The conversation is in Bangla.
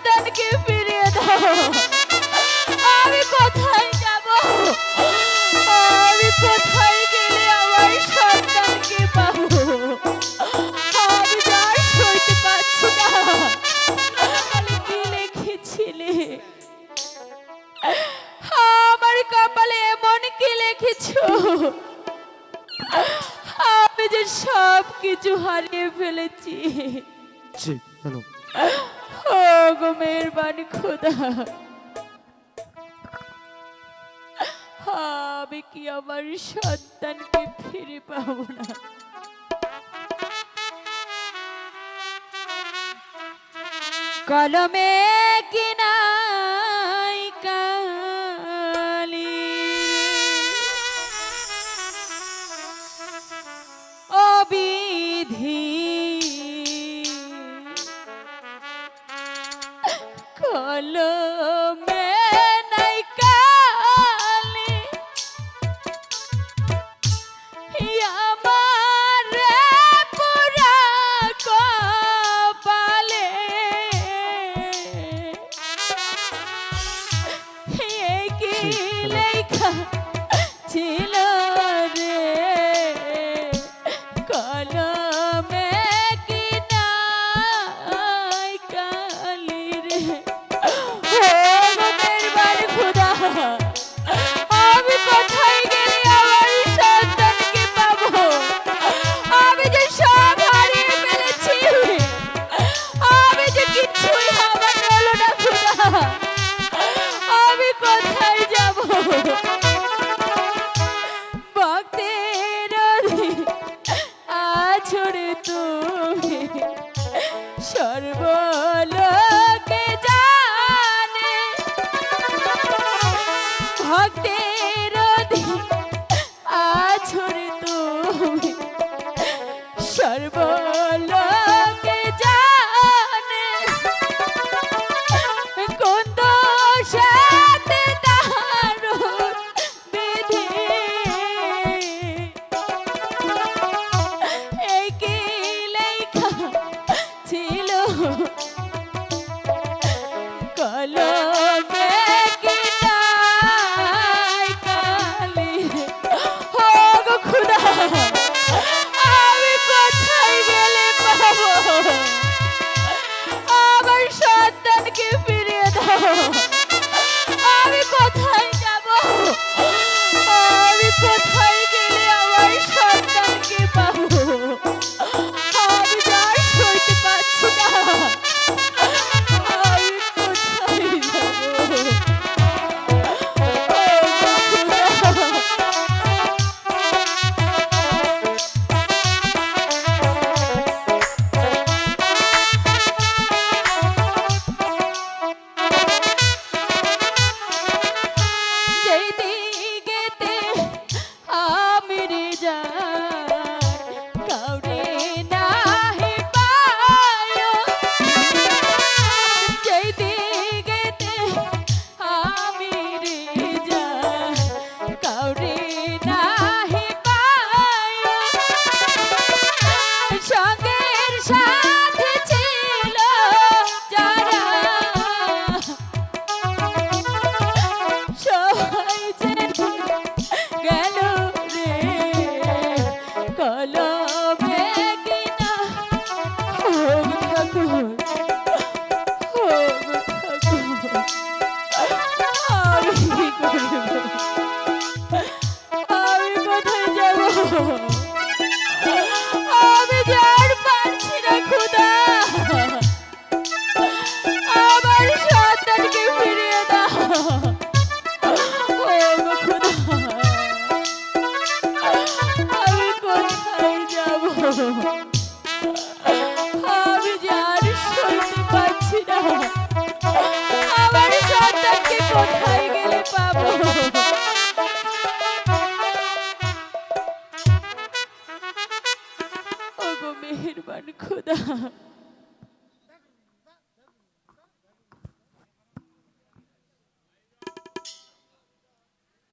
সন্তানকে ফিরিয়ে দাও। আমি কোথায় যাব? আমি কোথায় গেলে আমার সন্তানকে পাবো? আমি আর সইতে পারছি না। কপালে কি লিখেছিলে? আমার কপালে এমন কি লিখেছো? আমি যে সব কিছু হারিয়ে ফেলেছি। ও গো মেহেরবানি খোদা, আমি কি আমার সন্তানকে ফিরে পাবো না? কলমে কি নাই কালি, ও বিধি কলমে নাই কালি, আমার পুরা কপালে কি লেখা ছিল রে? কলমে কি নাই কালি রে। আমি কোথায় গেলে আমার সন্তানকে পাবো? আমি যে সব হারিয়ে ফেলেছি। আমি যে কিছুই আমার হলো না খোদা। আমি কোথায় যাব? ভক্তের আছড়ে তুমি সর্বলোকে জানে। ভক্তের আছড়ে তুমি সর্বলোকে জানে। কোন দোষেতে দারুণ বিধি, এই কি লেখা ছিল কলমে কি নাই কালি। ও গো খোদা, আমি কোথায় গেলে পাবো? আমার সন্তানকে ফিরিয়ে দাও। আমি কোথায় যাব? আমি কোথায় গেলে আমার সন্তানকে পাবো? আমি আর সইতে পারছি না। আমি কোথায় যাব? যেই দিকেতে আমি রে যাই, কাউরে নাহি পায়। যেই দিকেতে আমি রে যাই, কাউরে নাহি পায়। সঙ্গের সাথে ছিল যারা, সবাই যে গেল রে। কলমে কি না হোক ঠাকুর, হোক ঠাকুর, আমি কি করব? আমি কোথায় যাব? আমি যে আর পারছি না খোদা। আমার সন্তানকে ফিরিয়ে দাও। ও গো খোদা, আমি কোথায় যাব? আমি যে আর সইতে পারছি না। আমার সন্তানকে কোথায় গেলে পাবো? ও গো মেহেরবান খোদা,